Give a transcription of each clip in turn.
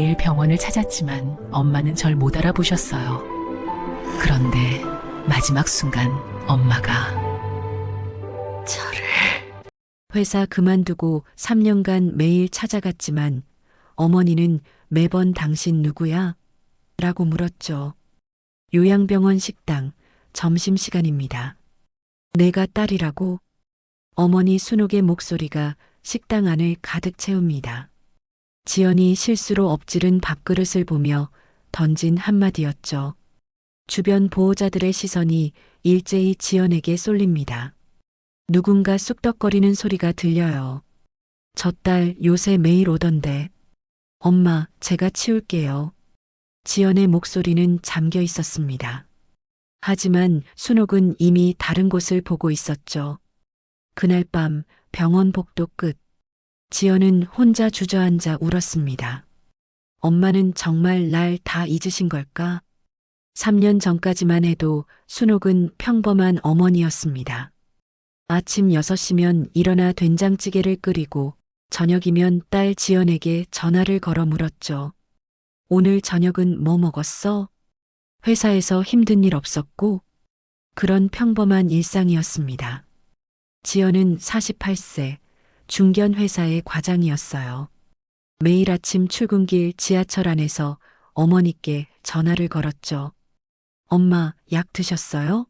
매일 병원을 찾았지만 엄마는 절 못 알아보셨어요. 그런데 마지막 순간 엄마가 저를 회사 그만두고 3년간 매일 찾아갔지만 어머니는 매번 당신 누구야? 라고 물었죠. 요양병원 식당, 점심시간입니다. 내가 딸이라고? 어머니 순옥의 목소리가 식당 안을 가득 채웁니다. 지연이 실수로 엎지른 밥그릇을 보며 던진 한마디였죠. 주변 보호자들의 시선이 일제히 지연에게 쏠립니다. 누군가 쑥덕거리는 소리가 들려요. 저 딸 요새 매일 오던데. 엄마, 제가 치울게요. 지연의 목소리는 잠겨 있었습니다. 하지만 순옥은 이미 다른 곳을 보고 있었죠. 그날 밤 병원 복도 끝. 지연은 혼자 주저앉아 울었습니다. 엄마는 정말 날 다 잊으신 걸까? 3년 전까지만 해도 순옥은 평범한 어머니였습니다. 아침 6시면 일어나 된장찌개를 끓이고 저녁이면 딸 지연에게 전화를 걸어 물었죠. 오늘 저녁은 뭐 먹었어? 회사에서 힘든 일 없었고 그런 평범한 일상이었습니다. 지연은 48세, 중견 회사의 과장이었어요. 매일 아침 출근길 지하철 안에서 어머니께 전화를 걸었죠. 엄마, 약 드셨어요?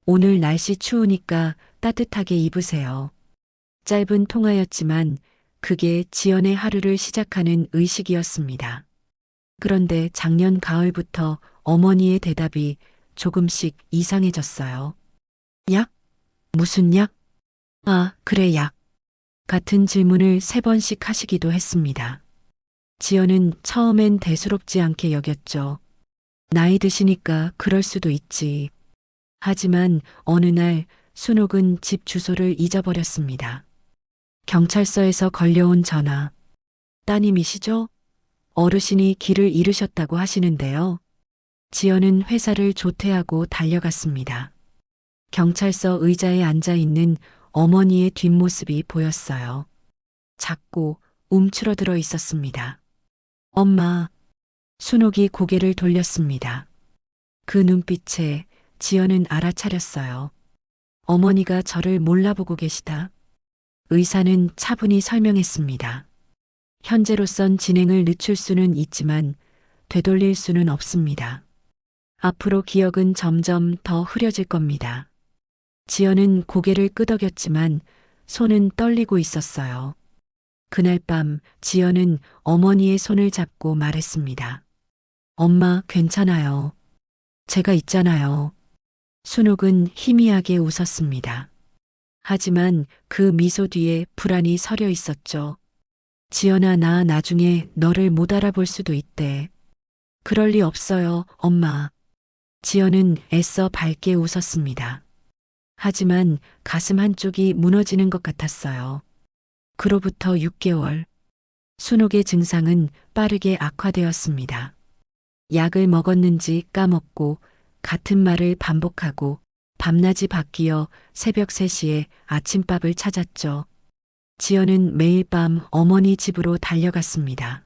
오늘 날씨 추우니까 따뜻하게 입으세요. 짧은 통화였지만 그게 지연의 하루를 시작하는 의식이었습니다. 그런데 작년 가을부터 어머니의 대답이 조금씩 이상해졌어요. 약? 무슨 약? 아, 그래, 약. 같은 질문을 3번씩 하시기도 했습니다. 지연은 처음엔 대수롭지 않게 여겼죠. 나이 드시니까 그럴 수도 있지. 하지만 어느 날 순옥은 집 주소를 잊어버렸습니다. 경찰서에서 걸려온 전화. 따님이시죠? 어르신이 길을 잃으셨다고 하시는데요. 지연은 회사를 조퇴하고 달려갔습니다. 경찰서 의자에 앉아 있는 어머니의 뒷모습이 보였어요. 작고 움츠러들어 있었습니다. 엄마. 순옥이 고개를 돌렸습니다. 그 눈빛에 지연은 알아차렸어요. 어머니가 저를 몰라보고 계시다. 의사는 차분히 설명했습니다. 현재로선 진행을 늦출 수는 있지만 되돌릴 수는 없습니다. 앞으로 기억은 점점 더 흐려질 겁니다. 지연은 고개를 끄덕였지만 손은 떨리고 있었어요. 그날 밤 지연은 어머니의 손을 잡고 말했습니다. 엄마, 괜찮아요. 제가 있잖아요. 순옥은 희미하게 웃었습니다. 하지만 그 미소 뒤에 불안이 서려 있었죠. 지연아, 나 나중에 너를 못 알아볼 수도 있대. 그럴 리 없어요, 엄마. 지연은 애써 밝게 웃었습니다. 하지만 가슴 한쪽이 무너지는 것 같았어요. 그로부터 6개월. 순옥의 증상은 빠르게 악화되었습니다. 약을 먹었는지 까먹고 같은 말을 반복하고 밤낮이 바뀌어 새벽 3시에 아침밥을 찾았죠. 지연은 매일 밤 어머니 집으로 달려갔습니다.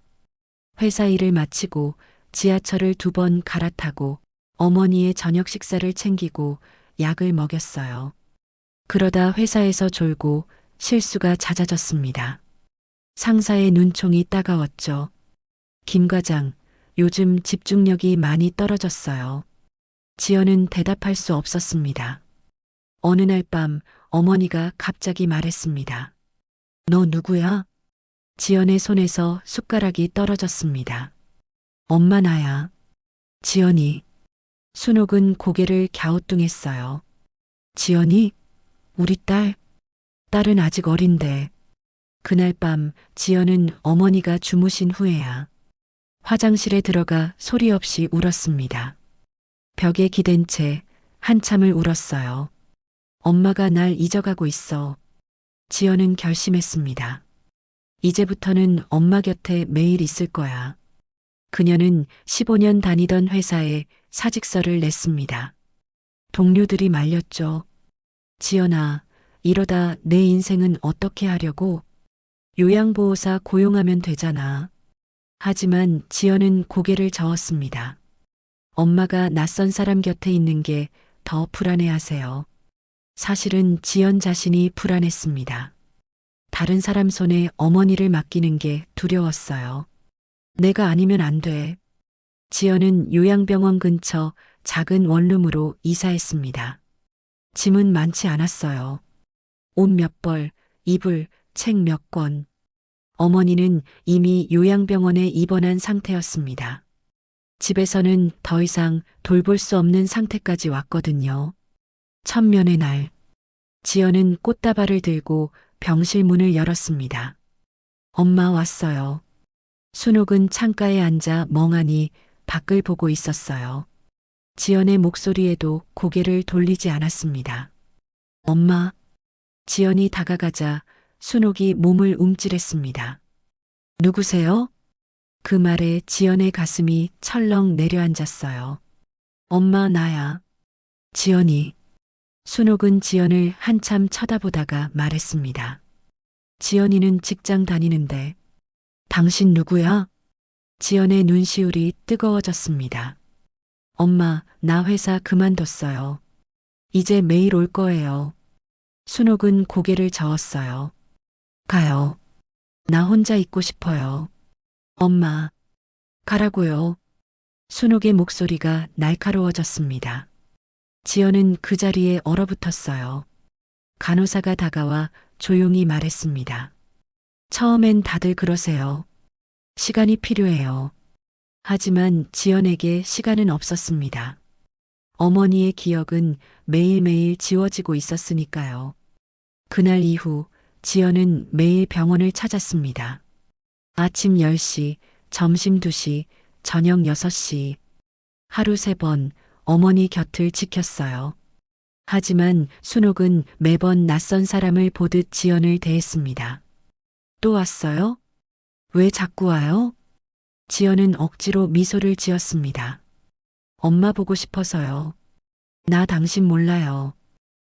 회사 일을 마치고 지하철을 2번 갈아타고 어머니의 저녁 식사를 챙기고 약을 먹였어요. 그러다 회사에서 졸고 실수가 잦아졌습니다. 상사의 눈총이 따가웠죠. 김 과장, 요즘 집중력이 많이 떨어졌어요. 지연은 대답할 수 없었습니다. 어느 날 밤 어머니가 갑자기 말했습니다. 너 누구야? 지연의 손에서 숟가락이 떨어졌습니다. 엄마, 나야. 지연이. 순옥은 고개를 갸우뚱했어요. 지연이? 우리 딸? 딸은 아직 어린데. 그날 밤 지연은 어머니가 주무신 후에야 화장실에 들어가 소리 없이 울었습니다. 벽에 기댄 채 한참을 울었어요. 엄마가 날 잊어가고 있어. 지연은 결심했습니다. 이제부터는 엄마 곁에 매일 있을 거야. 그녀는 15년 다니던 회사에 사직서를 냈습니다. 동료들이 말렸죠. 지연아, 이러다 내 인생은 어떻게 하려고? 요양보호사 고용하면 되잖아. 하지만 지연은 고개를 저었습니다. 엄마가 낯선 사람 곁에 있는 게 더 불안해하세요. 사실은 지연 자신이 불안했습니다. 다른 사람 손에 어머니를 맡기는 게 두려웠어요. 내가 아니면 안 돼. 지연은 요양병원 근처 작은 원룸으로 이사했습니다. 짐은 많지 않았어요. 옷 몇 벌, 이불, 책 몇 권. 어머니는 이미 요양병원에 입원한 상태였습니다. 집에서는 더 이상 돌볼 수 없는 상태까지 왔거든요. 천면의 날, 지연은 꽃다발을 들고 병실 문을 열었습니다. 엄마 왔어요. 순옥은 창가에 앉아 멍하니 밖을 보고 있었어요. 지연의 목소리에도 고개를 돌리지 않았습니다. 엄마, 지연이 다가가자 순옥이 몸을 움찔했습니다. 누구세요? 그 말에 지연의 가슴이 철렁 내려앉았어요. 엄마, 나야. 지연이. 순옥은 지연을 한참 쳐다보다가 말했습니다. 지연이는 직장 다니는데. 당신 누구야? 지연의 눈시울이 뜨거워졌습니다. 엄마, 나 회사 그만뒀어요. 이제 매일 올 거예요. 순옥은 고개를 저었어요. 가요. 나 혼자 있고 싶어요. 엄마, 가라고요. 순옥의 목소리가 날카로워졌습니다. 지연은 그 자리에 얼어붙었어요. 간호사가 다가와 조용히 말했습니다. 처음엔 다들 그러세요. 시간이 필요해요. 하지만 지연에게 시간은 없었습니다. 어머니의 기억은 매일매일 지워지고 있었으니까요. 그날 이후 지연은 매일 병원을 찾았습니다. 아침 10시, 점심 2시, 저녁 6시. 하루 3번 어머니 곁을 지켰어요. 하지만 순옥은 매번 낯선 사람을 보듯 지연을 대했습니다. 또 왔어요? 왜 자꾸 와요? 지연은 억지로 미소를 지었습니다. 엄마 보고 싶어서요. 나 당신 몰라요.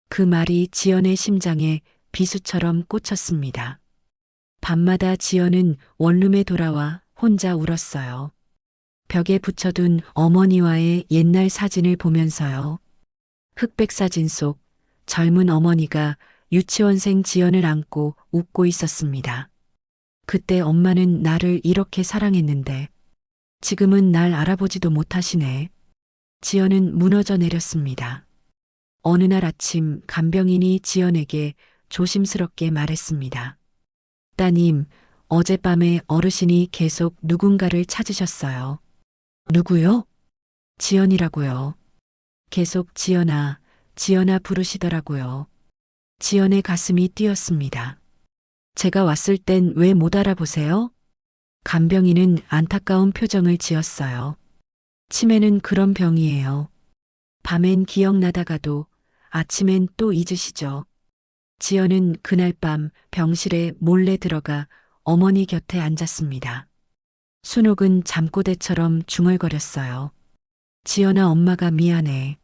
그 말이 지연의 심장에 비수처럼 꽂혔습니다. 밤마다 지연은 원룸에 돌아와 혼자 울었어요. 벽에 붙여둔 어머니와의 옛날 사진을 보면서요. 흑백 사진 속 젊은 어머니가 유치원생 지연을 안고 웃고 있었습니다. 그때 엄마는 나를 이렇게 사랑했는데 지금은 날 알아보지도 못하시네. 지연은 무너져 내렸습니다. 어느 날 아침 간병인이 지연에게 조심스럽게 말했습니다. 따님, 어젯밤에 어르신이 계속 누군가를 찾으셨어요. 누구요? 지연이라고요. 계속 지연아, 지연아 부르시더라고요. 지연의 가슴이 뛰었습니다. 제가 왔을 땐 왜 못 알아보세요? 간병인은 안타까운 표정을 지었어요. 치매는 그런 병이에요. 밤엔 기억나다가도 아침엔 또 잊으시죠. 지연은 그날 밤 병실에 몰래 들어가 어머니 곁에 앉았습니다. 순옥은 잠꼬대처럼 중얼거렸어요. 지연아, 엄마가 미안해.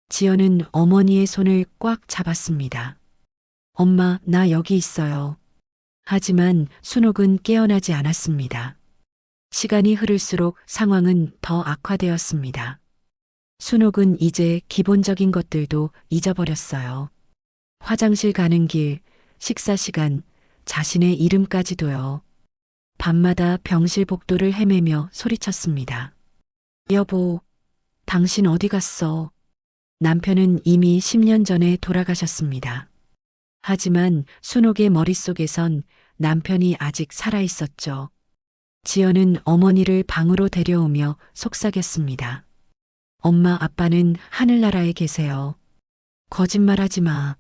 지연은 어머니의 손을 꽉 잡았습니다. 엄마, 나 여기 있어요. 하지만 순옥은 깨어나지 않았습니다. 시간이 흐를수록 상황은 더 악화되었습니다. 순옥은 이제 기본적인 것들도 잊어버렸어요. 화장실 가는 길, 식사 시간, 자신의 이름까지도요. 밤마다 병실 복도를 헤매며 소리쳤습니다. 여보, 당신 어디 갔어? 남편은 이미 10년 전에 돌아가셨습니다. 하지만 순옥의 머릿속에선 남편이 아직 살아 있었죠. 지연은 어머니를 방으로 데려오며 속삭였습니다. 엄마, 아빠는 하늘나라에 계세요. 거짓말하지 마.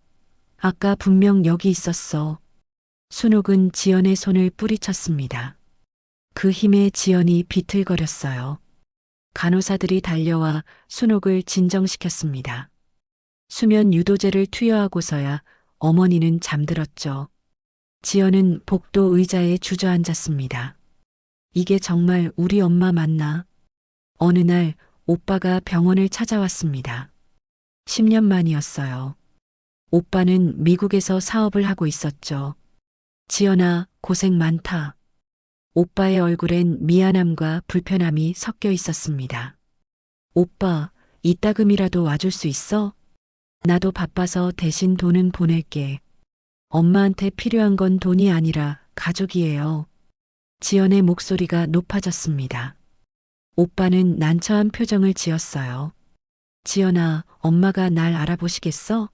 아까 분명 여기 있었어. 순옥은 지연의 손을 뿌리쳤습니다. 그 힘에 지연이 비틀거렸어요. 간호사들이 달려와 순옥을 진정시켰습니다. 수면 유도제를 투여하고서야 어머니는 잠들었죠. 지연은 복도 의자에 주저앉았습니다. 이게 정말 우리 엄마 맞나? 어느 날 오빠가 병원을 찾아왔습니다. 10년 만이었어요. 오빠는 미국에서 사업을 하고 있었죠. 지연아, 고생 많다. 오빠의 얼굴엔 미안함과 불편함이 섞여 있었습니다. 오빠, 이따금이라도 와줄 수 있어? 나도 바빠서 대신 돈은 보낼게. 엄마한테 필요한 건 돈이 아니라 가족이에요. 지연의 목소리가 높아졌습니다. 오빠는 난처한 표정을 지었어요. 지연아, 엄마가 날 알아보시겠어?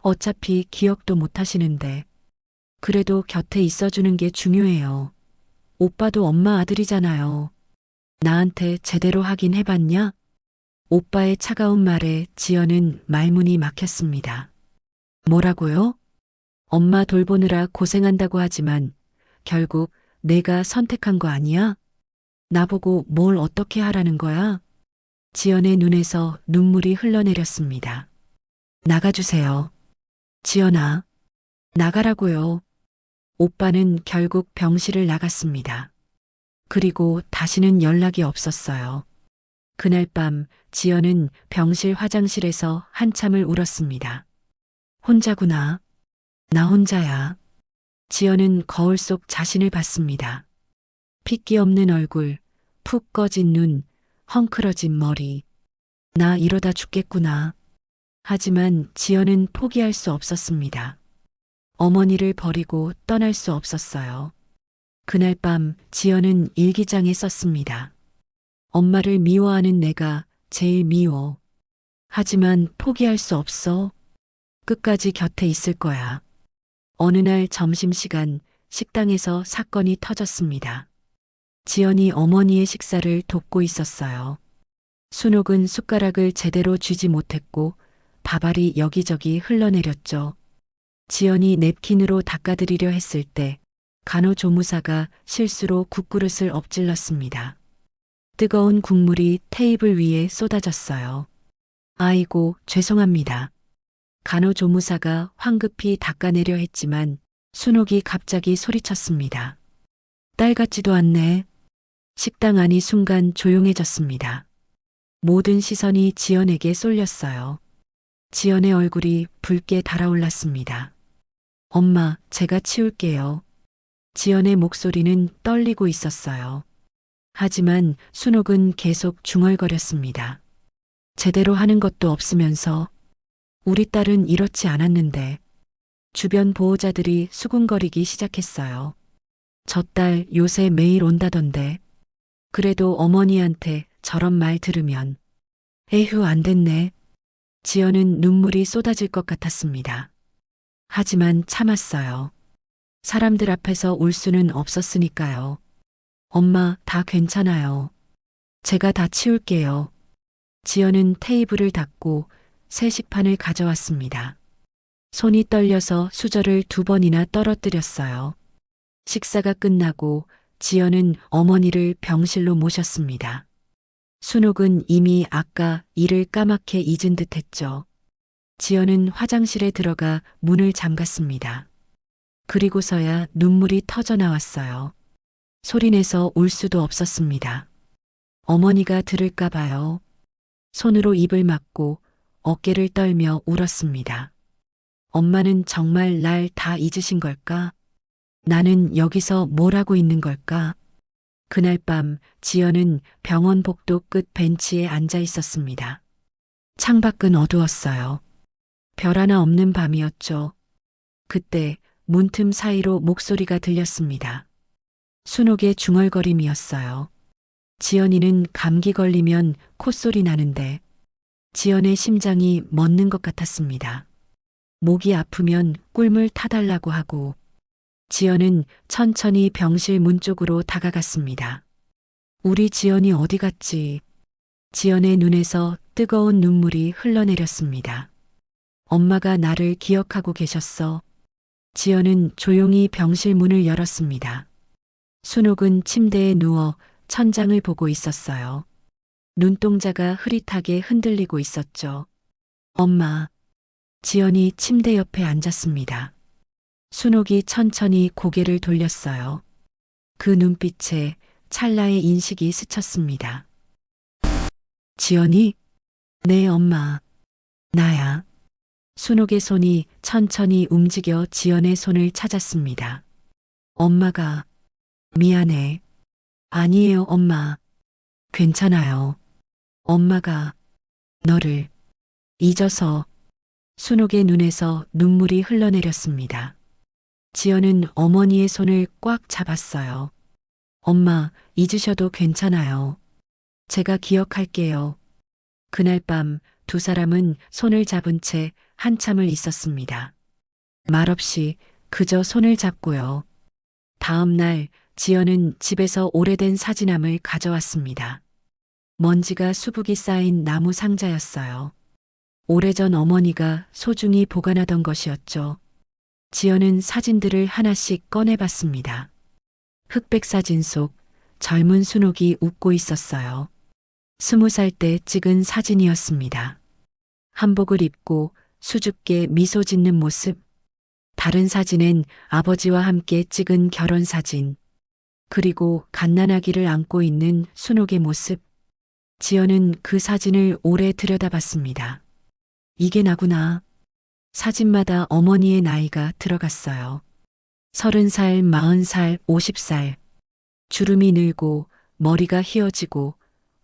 어차피 기억도 못 하시는데. 그래도 곁에 있어주는 게 중요해요. 오빠도 엄마 아들이잖아요. 나한테 제대로 하긴 해봤냐? 오빠의 차가운 말에 지연은 말문이 막혔습니다. 뭐라고요? 엄마 돌보느라 고생한다고 하지만 결국 내가 선택한 거 아니야? 나보고 뭘 어떻게 하라는 거야? 지연의 눈에서 눈물이 흘러내렸습니다. 나가주세요. 지연아, 나가라고요. 오빠는 결국 병실을 나갔습니다. 그리고 다시는 연락이 없었어요. 그날 밤 지연은 병실 화장실에서 한참을 울었습니다. 혼자구나. 나 혼자야. 지연은 거울 속 자신을 봤습니다. 핏기 없는 얼굴, 푹 꺼진 눈, 헝클어진 머리. 나 이러다 죽겠구나. 하지만 지연은 포기할 수 없었습니다. 어머니를 버리고 떠날 수 없었어요. 그날 밤 지연은 일기장에 썼습니다. 엄마를 미워하는 내가 제일 미워. 하지만 포기할 수 없어. 끝까지 곁에 있을 거야. 어느 날 점심시간 식당에서 사건이 터졌습니다. 지연이 어머니의 식사를 돕고 있었어요. 순옥은 숟가락을 제대로 쥐지 못했고 밥알이 여기저기 흘러내렸죠. 지연이 냅킨으로 닦아드리려 했을 때 간호조무사가 실수로 국그릇을 엎질렀습니다. 뜨거운 국물이 테이블 위에 쏟아졌어요. 아이고, 죄송합니다. 간호조무사가 황급히 닦아내려 했지만 순옥이 갑자기 소리쳤습니다. 딸 같지도 않네. 식당 안이 순간 조용해졌습니다. 모든 시선이 지연에게 쏠렸어요. 지연의 얼굴이 붉게 달아올랐습니다. 엄마, 제가 치울게요. 지연의 목소리는 떨리고 있었어요. 하지만 순옥은 계속 중얼거렸습니다. 제대로 하는 것도 없으면서 우리 딸은 이렇지 않았는데. 주변 보호자들이 수군거리기 시작했어요. 저 딸 요새 매일 온다던데. 그래도 어머니한테 저런 말 들으면. 에휴, 안 됐네. 지연은 눈물이 쏟아질 것 같았습니다. 하지만 참았어요. 사람들 앞에서 울 수는 없었으니까요. 엄마, 다 괜찮아요. 제가 다 치울게요. 지연은 테이블을 닦고 새 식판을 가져왔습니다. 손이 떨려서 수저를 2번이나 떨어뜨렸어요. 식사가 끝나고 지연은 어머니를 병실로 모셨습니다. 순옥은 이미 아까 일을 까맣게 잊은 듯 했죠. 지연은 화장실에 들어가 문을 잠갔습니다. 그리고서야 눈물이 터져 나왔어요. 소리내서 울 수도 없었습니다. 어머니가 들을까 봐요. 손으로 입을 막고 어깨를 떨며 울었습니다. 엄마는 정말 날 다 잊으신 걸까? 나는 여기서 뭘 하고 있는 걸까? 그날 밤 지연은 병원 복도 끝 벤치에 앉아 있었습니다. 창밖은 어두웠어요. 별 하나 없는 밤이었죠. 그때 문틈 사이로 목소리가 들렸습니다. 순옥의 중얼거림이었어요. 지연이는 감기 걸리면 콧소리 나는데 지연의 심장이 멎는 것 같았습니다. 목이 아프면 꿀물 타달라고 하고 지연은 천천히 병실 문 쪽으로 다가갔습니다. 우리 지연이 어디 갔지? 지연의 눈에서 뜨거운 눈물이 흘러내렸습니다. 엄마가 나를 기억하고 계셨어. 지연은 조용히 병실 문을 열었습니다. 순옥은 침대에 누워 천장을 보고 있었어요. 눈동자가 흐릿하게 흔들리고 있었죠. 엄마. 지연이 침대 옆에 앉았습니다. 순옥이 천천히 고개를 돌렸어요. 그 눈빛에 찰나의 인식이 스쳤습니다. 지연이? 네, 엄마. 나야. 순옥의 손이 천천히 움직여 지연의 손을 찾았습니다. 엄마가 미안해. 아니에요, 엄마. 괜찮아요. 엄마가 너를 잊어서. 순옥의 눈에서 눈물이 흘러내렸습니다. 지연은 어머니의 손을 꽉 잡았어요. 엄마, 잊으셔도 괜찮아요. 제가 기억할게요. 그날 밤 두 사람은 손을 잡은 채 한참을 있었습니다. 말없이 그저 손을 잡고요. 다음 날 지연은 집에서 오래된 사진함을 가져왔습니다. 먼지가 수북이 쌓인 나무 상자였어요. 오래전 어머니가 소중히 보관하던 것이었죠. 지연은 사진들을 하나씩 꺼내봤습니다. 흑백 사진 속 젊은 순옥이 웃고 있었어요. 20살 때 찍은 사진이었습니다. 한복을 입고 수줍게 미소 짓는 모습. 다른 사진엔 아버지와 함께 찍은 결혼 사진. 그리고 갓난아기를 안고 있는 순옥의 모습. 지연은 그 사진을 오래 들여다봤습니다. 이게 나구나. 사진마다 어머니의 나이가 들어갔어요. 30살, 40살, 50살. 주름이 늘고 머리가 휘어지고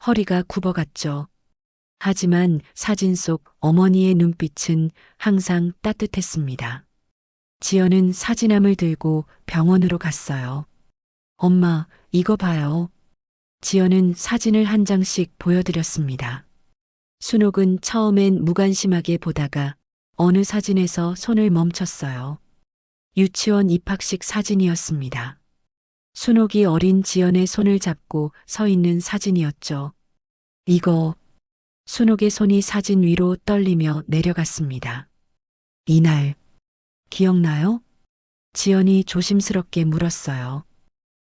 허리가 굽어갔죠. 하지만 사진 속 어머니의 눈빛은 항상 따뜻했습니다. 지연은 사진함을 들고 병원으로 갔어요. 엄마, 이거 봐요. 지연은 사진을 한 장씩 보여드렸습니다. 순옥은 처음엔 무관심하게 보다가 어느 사진에서 손을 멈췄어요. 유치원 입학식 사진이었습니다. 순옥이 어린 지연의 손을 잡고 서 있는 사진이었죠. 이거, 순옥의 손이 사진 위로 떨리며 내려갔습니다. 이날, 기억나요? 지연이 조심스럽게 물었어요.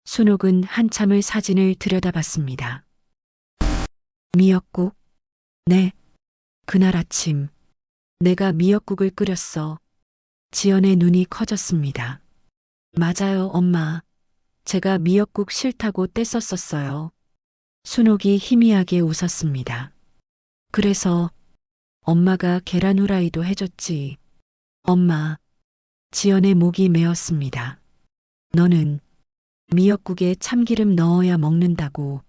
순옥은 한참을 사진을 들여다봤습니다. 미역국? 네. 그날 아침, 내가 미역국을 끓였어. 지연의 눈이 커졌습니다. 맞아요, 엄마. 제가 미역국 싫다고 떼썼었어요. 순옥이 희미하게 웃었습니다. 그래서 엄마가 계란 후라이도 해줬지. 엄마, 지연의 목이 메었습니다. 너는 미역국에 참기름 넣어야 먹는다고.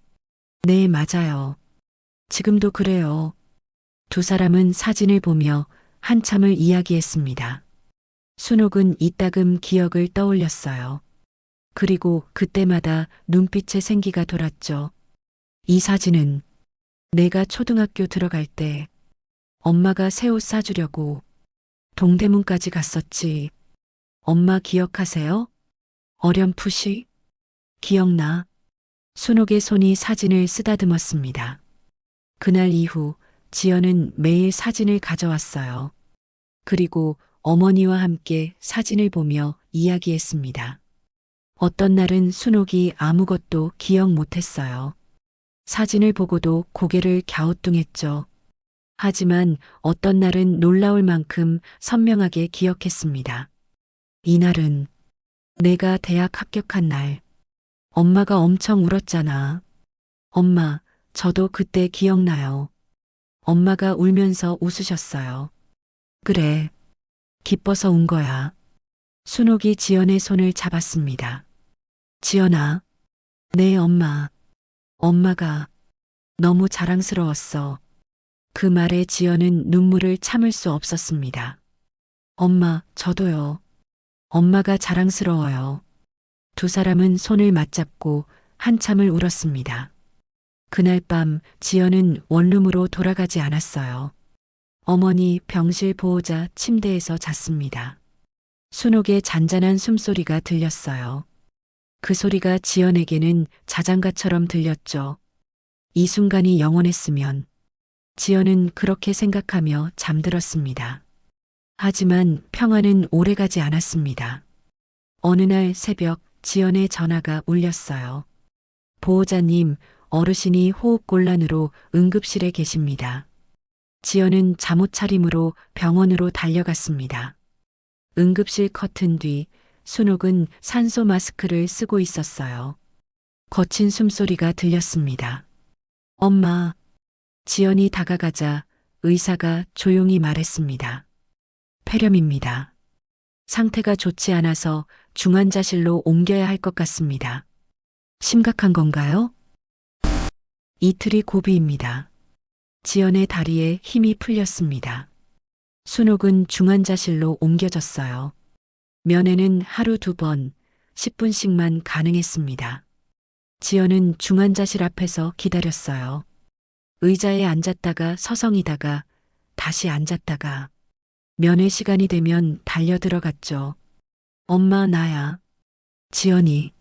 네, 맞아요. 지금도 그래요. 두 사람은 사진을 보며 한참을 이야기했습니다. 순옥은 이따금 기억을 떠올렸어요. 그리고 그때마다 눈빛에 생기가 돌았죠. 이 사진은 내가 초등학교 들어갈 때 엄마가 새 옷 사주려고 동대문까지 갔었지. 엄마 기억하세요? 어렴풋이? 기억나. 순옥의 손이 사진을 쓰다듬었습니다. 그날 이후 지연은 매일 사진을 가져왔어요. 그리고 어머니와 함께 사진을 보며 이야기했습니다. 어떤 날은 순옥이 아무것도 기억 못했어요. 사진을 보고도 고개를 갸우뚱했죠. 하지만 어떤 날은 놀라울 만큼 선명하게 기억했습니다. 이날은 내가 대학 합격한 날. 엄마가 엄청 울었잖아. 엄마, 저도 그때 기억나요. 엄마가 울면서 웃으셨어요. 그래, 기뻐서 운 거야. 순옥이 지연의 손을 잡았습니다. 지연아, 네, 엄마. 엄마가 너무 자랑스러웠어. 그 말에 지연은 눈물을 참을 수 없었습니다. 엄마, 저도요. 엄마가 자랑스러워요. 두 사람은 손을 맞잡고 한참을 울었습니다. 그날 밤 지연은 원룸으로 돌아가지 않았어요. 어머니 병실 보호자 침대에서 잤습니다. 순옥의 잔잔한 숨소리가 들렸어요. 그 소리가 지연에게는 자장가처럼 들렸죠. 이 순간이 영원했으면. 지연은 그렇게 생각하며 잠들었습니다. 하지만 평화는 오래가지 않았습니다. 어느 날 새벽 지연의 전화가 울렸어요. 보호자님, 어르신이 호흡곤란으로 응급실에 계십니다. 지연은 잠옷 차림으로 병원으로 달려갔습니다. 응급실 커튼 뒤 순옥은 산소 마스크를 쓰고 있었어요. 거친 숨소리가 들렸습니다. 엄마. 지연이 다가가자 의사가 조용히 말했습니다. 폐렴입니다. 상태가 좋지 않아서 중환자실로 옮겨야 할 것 같습니다. 심각한 건가요? 이틀이 고비입니다. 지연의 다리에 힘이 풀렸습니다. 순옥은 중환자실로 옮겨졌어요. 면회는 하루 2번, 10분씩만 가능했습니다. 지연은 중환자실 앞에서 기다렸어요. 의자에 앉았다가 서성이다가 다시 앉았다가 면회 시간이 되면 달려 들어갔죠. 엄마 나야. 지연이.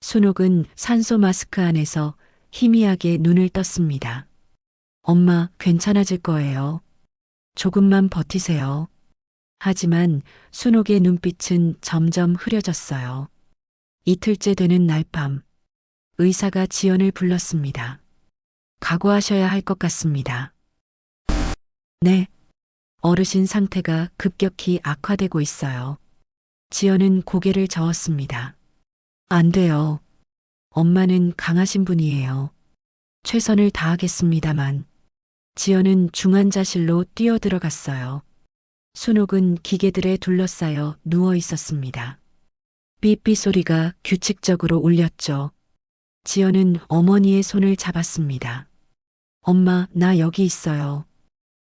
순옥은 산소 마스크 안에서 희미하게 눈을 떴습니다. 엄마 괜찮아질 거예요. 조금만 버티세요. 하지만 순옥의 눈빛은 점점 흐려졌어요. 이틀째 되는 날 밤, 의사가 지연을 불렀습니다. 각오하셔야 할 것 같습니다. 네. 어르신 상태가 급격히 악화되고 있어요. 지연은 고개를 저었습니다. 안 돼요. 엄마는 강하신 분이에요. 최선을 다하겠습니다만. 지연은 중환자실로 뛰어들어갔어요. 순옥은 기계들에 둘러싸여 누워 있었습니다. 삐삐 소리가 규칙적으로 울렸죠. 지연은 어머니의 손을 잡았습니다. 엄마, 나 여기 있어요.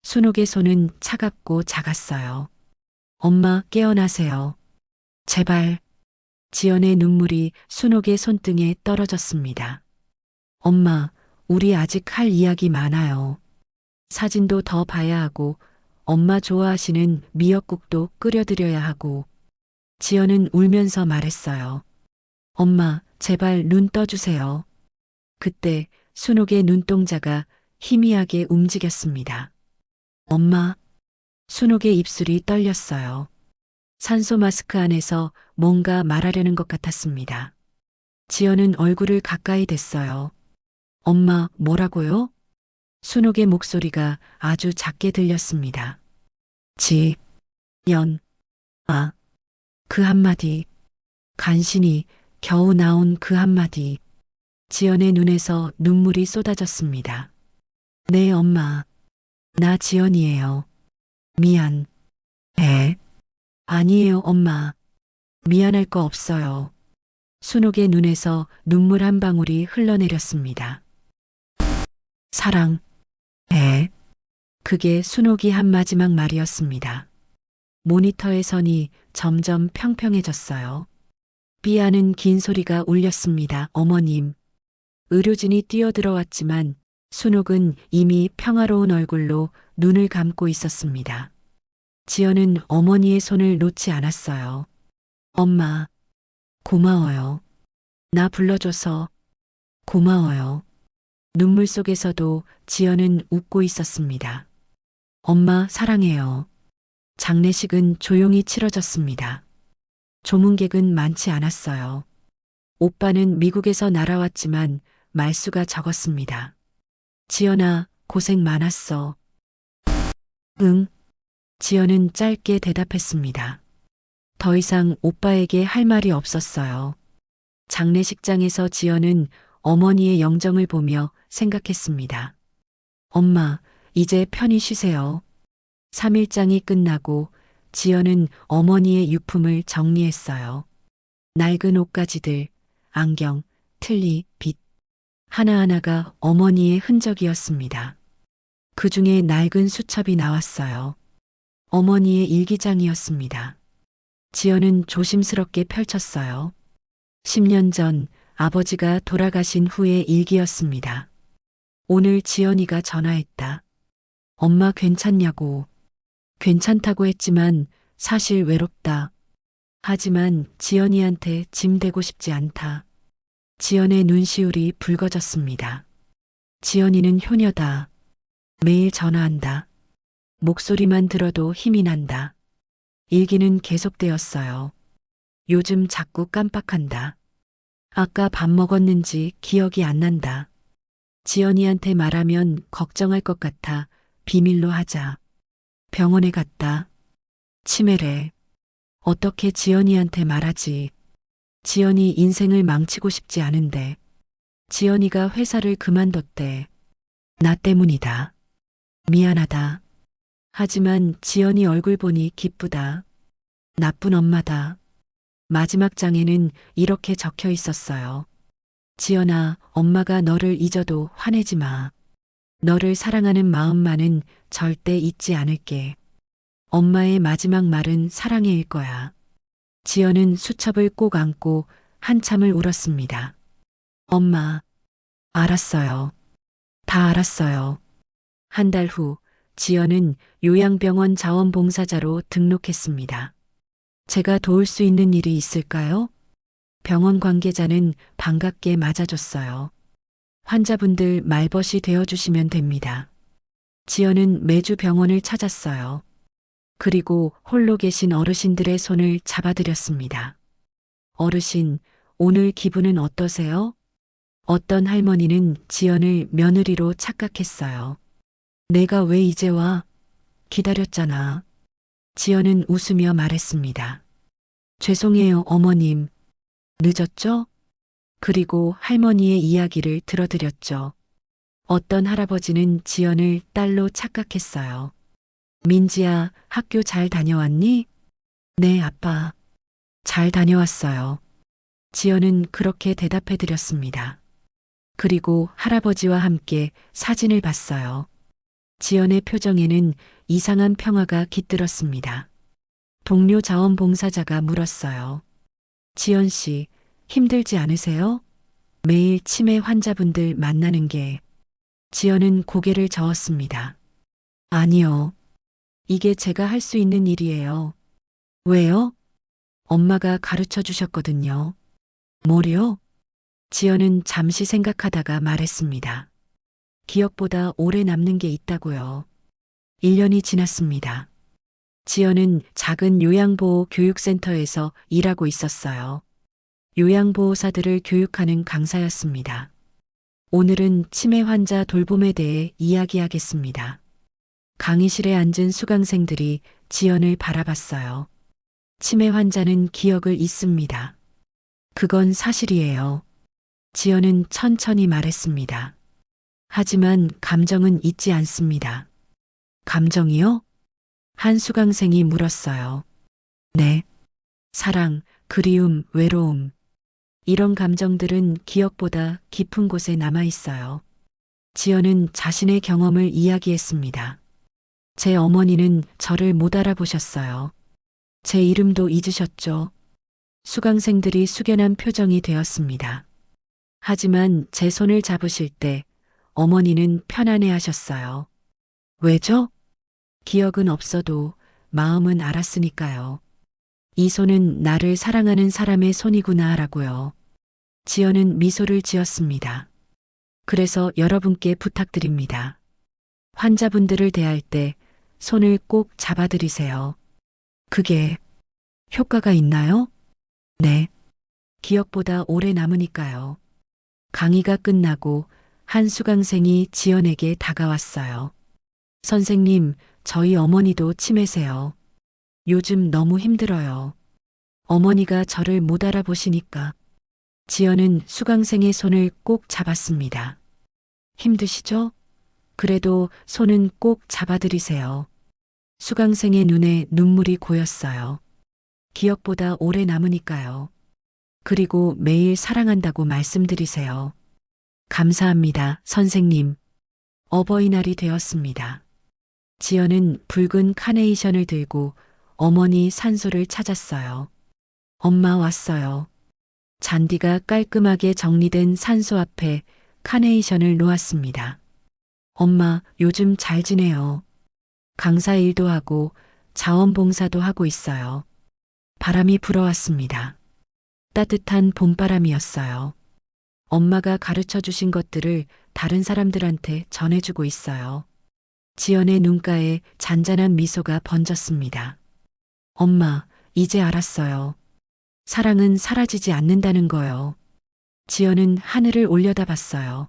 순옥의 손은 차갑고 작았어요. 엄마, 깨어나세요. 제발. 지연의 눈물이 순옥의 손등에 떨어졌습니다. 엄마, 우리 아직 할 이야기 많아요. 사진도 더 봐야 하고, 엄마 좋아하시는 미역국도 끓여드려야 하고. 지연은 울면서 말했어요. 엄마, 제발 눈 떠주세요. 그때 순옥의 눈동자가 희미하게 움직였습니다. 엄마. 순옥의 입술이 떨렸어요. 산소 마스크 안에서 뭔가 말하려는 것 같았습니다. 지연은 얼굴을 가까이 댔어요. 엄마, 뭐라고요? 순옥의 목소리가 아주 작게 들렸습니다. 연, 아. 그 한마디. 간신히 겨우 나온 그 한마디. 지연의 눈에서 눈물이 쏟아졌습니다. 네, 엄마. 나 지연이에요. 미안. 아니에요, 엄마. 미안할 거 없어요. 순옥의 눈에서 눈물 한 방울이 흘러내렸습니다. 사랑. 그게 순옥이 한 마지막 말이었습니다. 모니터의 선이 점점 평평해졌어요. 삐하는 긴 소리가 울렸습니다. 어머님. 의료진이 뛰어들어왔지만 순옥은 이미 평화로운 얼굴로 눈을 감고 있었습니다. 지연은 어머니의 손을 놓지 않았어요. 엄마, 고마워요. 나 불러줘서 고마워요. 눈물 속에서도 지연은 웃고 있었습니다. 엄마 사랑해요. 장례식은 조용히 치러졌습니다. 조문객은 많지 않았어요. 오빠는 미국에서 날아왔지만 말수가 적었습니다. 지연아, 고생 많았어. 응. 지연은 짧게 대답했습니다. 더 이상 오빠에게 할 말이 없었어요. 장례식장에서 지연은 어머니의 영정을 보며 생각했습니다. 엄마, 이제 편히 쉬세요. 3일장이 끝나고 지연은 어머니의 유품을 정리했어요. 낡은 옷가지들, 안경, 틀니, 빗. 하나하나가 어머니의 흔적이었습니다. 그 중에 낡은 수첩이 나왔어요. 어머니의 일기장이었습니다. 지연은 조심스럽게 펼쳤어요. 10년 전 아버지가 돌아가신 후의 일기였습니다. 오늘 지연이가 전화했다. 엄마 괜찮냐고. 괜찮다고 했지만 사실 외롭다. 하지만 지연이한테 짐 되고 싶지 않다. 지연의 눈시울이 붉어졌습니다. 지연이는 효녀다. 매일 전화한다. 목소리만 들어도 힘이 난다. 일기는 계속되었어요. 요즘 자꾸 깜빡한다. 아까 밥 먹었는지 기억이 안 난다. 지연이한테 말하면 걱정할 것 같아 비밀로 하자. 병원에 갔다. 치매래. 어떻게 지연이한테 말하지? 지연이 인생을 망치고 싶지 않은데. 지연이가 회사를 그만뒀대. 나 때문이다. 미안하다. 하지만 지연이 얼굴 보니 기쁘다. 나쁜 엄마다. 마지막 장에는 이렇게 적혀 있었어요. 지연아, 엄마가 너를 잊어도 화내지 마. 너를 사랑하는 마음만은 절대 잊지 않을게. 엄마의 마지막 말은 사랑해일 거야. 지연은 수첩을 꼭 안고 한참을 울었습니다. 엄마, 알았어요. 다 알았어요. 한 달 후, 지연은 요양병원 자원봉사자로 등록했습니다. 제가 도울 수 있는 일이 있을까요? 병원 관계자는 반갑게 맞아줬어요. 환자분들 말벗이 되어주시면 됩니다. 지연은 매주 병원을 찾았어요. 그리고 홀로 계신 어르신들의 손을 잡아드렸습니다. 어르신, 오늘 기분은 어떠세요? 어떤 할머니는 지연을 며느리로 착각했어요. 내가 왜 이제 와? 기다렸잖아. 지연은 웃으며 말했습니다. 죄송해요, 어머님. 늦었죠? 그리고 할머니의 이야기를 들어드렸죠. 어떤 할아버지는 지연을 딸로 착각했어요. 민지야, 학교 잘 다녀왔니? 네, 아빠. 잘 다녀왔어요. 지연은 그렇게 대답해 드렸습니다. 그리고 할아버지와 함께 사진을 봤어요. 지연의 표정에는 이상한 평화가 깃들었습니다. 동료 자원봉사자가 물었어요. 지연 씨, 힘들지 않으세요? 매일 치매 환자분들 만나는 게. 지연은 고개를 저었습니다. 아니요. 이게 제가 할 수 있는 일이에요. 왜요? 엄마가 가르쳐 주셨거든요. 뭐요? 지연은 잠시 생각하다가 말했습니다. 기억보다 오래 남는 게 있다고요. 1년이 지났습니다. 지연은 작은 요양보호 교육센터에서 일하고 있었어요. 요양보호사들을 교육하는 강사였습니다. 오늘은 치매 환자 돌봄에 대해 이야기하겠습니다. 강의실에 앉은 수강생들이 지연을 바라봤어요. 치매 환자는 기억을 잊습니다. 그건 사실이에요. 지연은 천천히 말했습니다. 하지만 감정은 잊지 않습니다. 감정이요? 한 수강생이 물었어요. 네. 사랑, 그리움, 외로움. 이런 감정들은 기억보다 깊은 곳에 남아 있어요. 지연은 자신의 경험을 이야기했습니다. 제 어머니는 저를 못 알아보셨어요. 제 이름도 잊으셨죠? 수강생들이 숙연한 표정이 되었습니다. 하지만 제 손을 잡으실 때 어머니는 편안해 하셨어요. 왜죠? 기억은 없어도 마음은 알았으니까요. 이 손은 나를 사랑하는 사람의 손이구나 라고요. 지연은 미소를 지었습니다. 그래서 여러분께 부탁드립니다. 환자분들을 대할 때 손을 꼭 잡아드리세요. 그게 효과가 있나요? 네. 기억보다 오래 남으니까요. 강의가 끝나고 한 수강생이 지연에게 다가왔어요. 선생님, 저희 어머니도 치매세요. 요즘 너무 힘들어요. 어머니가 저를 못 알아보시니까. 지연은 수강생의 손을 꼭 잡았습니다. 힘드시죠? 그래도 손은 꼭 잡아드리세요. 수강생의 눈에 눈물이 고였어요. 기억보다 오래 남으니까요. 그리고 매일 사랑한다고 말씀드리세요. 감사합니다, 선생님. 어버이날이 되었습니다. 지연은 붉은 카네이션을 들고 어머니 산소를 찾았어요. 엄마 왔어요. 잔디가 깔끔하게 정리된 산소 앞에 카네이션을 놓았습니다. 엄마, 요즘 잘 지내요. 강사 일도 하고 자원봉사도 하고 있어요. 바람이 불어왔습니다. 따뜻한 봄바람이었어요. 엄마가 가르쳐 주신 것들을 다른 사람들한테 전해주고 있어요. 지연의 눈가에 잔잔한 미소가 번졌습니다. 엄마, 이제 알았어요. 사랑은 사라지지 않는다는 거요. 지연은 하늘을 올려다봤어요.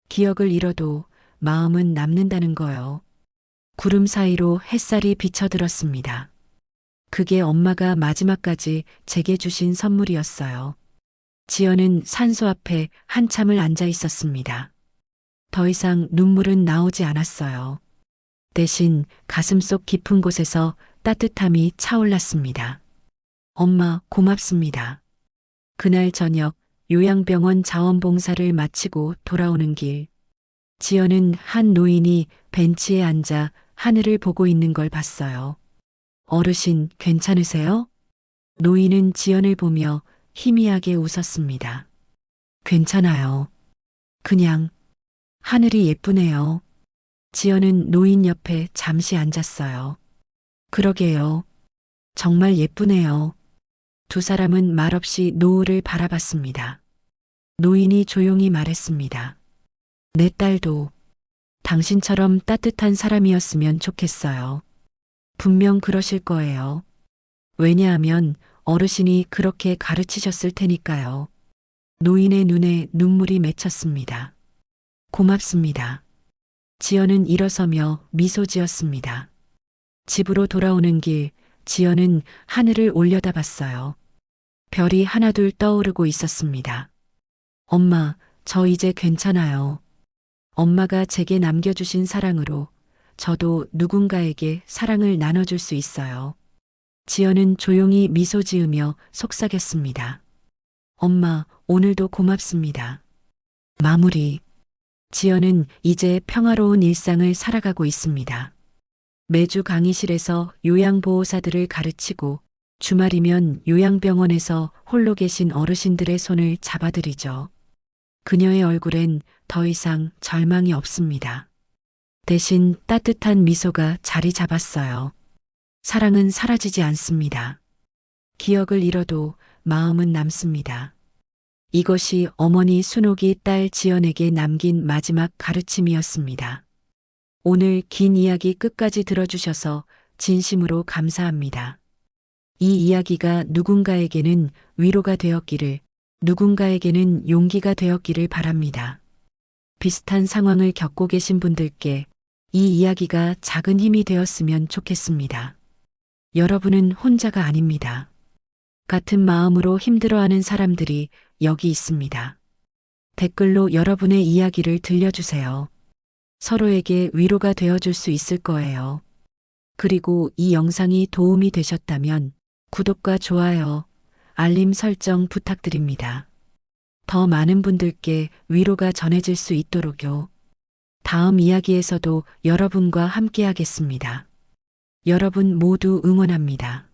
기억을 잃어도 마음은 남는다는 거요. 구름 사이로 햇살이 비쳐들었습니다. 그게 엄마가 마지막까지 제게 주신 선물이었어요. 지연은 산소 앞에 한참을 앉아 있었습니다. 더 이상 눈물은 나오지 않았어요. 대신 가슴속 깊은 곳에서 따뜻함이 차올랐습니다. 엄마, 고맙습니다. 그날 저녁 요양병원 자원봉사를 마치고 돌아오는 길, 지연은 한 노인이 벤치에 앉아 하늘을 보고 있는 걸 봤어요. 어르신, 괜찮으세요? 노인은 지연을 보며 희미하게 웃었습니다. 괜찮아요. 그냥 하늘이 예쁘네요. 지연은 노인 옆에 잠시 앉았어요. 그러게요. 정말 예쁘네요. 두 사람은 말없이 노을을 바라봤습니다. 노인이 조용히 말했습니다. 내 딸도 당신처럼 따뜻한 사람이었으면 좋겠어요. 분명 그러실 거예요. 왜냐하면 어르신이 그렇게 가르치셨을 테니까요. 노인의 눈에 눈물이 맺혔습니다. 고맙습니다. 지연은 일어서며 미소 지었습니다. 집으로 돌아오는 길, 지연은 하늘을 올려다봤어요. 별이 하나둘 떠오르고 있었습니다. 엄마, 저 이제 괜찮아요. 엄마가 제게 남겨주신 사랑으로 저도 누군가에게 사랑을 나눠줄 수 있어요. 지연은 조용히 미소 지으며 속삭였습니다. 엄마, 오늘도 고맙습니다. 마무리. 지연은 이제 평화로운 일상을 살아가고 있습니다. 매주 강의실에서 요양보호사들을 가르치고 주말이면 요양병원에서 홀로 계신 어르신들의 손을 잡아드리죠. 그녀의 얼굴엔 더 이상 절망이 없습니다. 대신 따뜻한 미소가 자리 잡았어요. 사랑은 사라지지 않습니다. 기억을 잃어도 마음은 남습니다. 이것이 어머니 순옥이 딸 지연에게 남긴 마지막 가르침이었습니다. 오늘 긴 이야기 끝까지 들어주셔서 진심으로 감사합니다. 이 이야기가 누군가에게는 위로가 되었기를, 누군가에게는 용기가 되었기를 바랍니다. 비슷한 상황을 겪고 계신 분들께 이 이야기가 작은 힘이 되었으면 좋겠습니다. 여러분은 혼자가 아닙니다. 같은 마음으로 힘들어하는 사람들이 여기 있습니다. 댓글로 여러분의 이야기를 들려주세요. 서로에게 위로가 되어줄 수 있을 거예요. 그리고 이 영상이 도움이 되셨다면 구독과 좋아요, 알림 설정 부탁드립니다. 더 많은 분들께 위로가 전해질 수 있도록요. 다음 이야기에서도 여러분과 함께하겠습니다. 여러분 모두 응원합니다.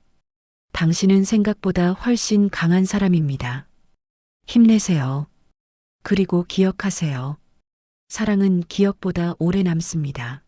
당신은 생각보다 훨씬 강한 사람입니다. 힘내세요. 그리고 기억하세요. 사랑은 기억보다 오래 남습니다.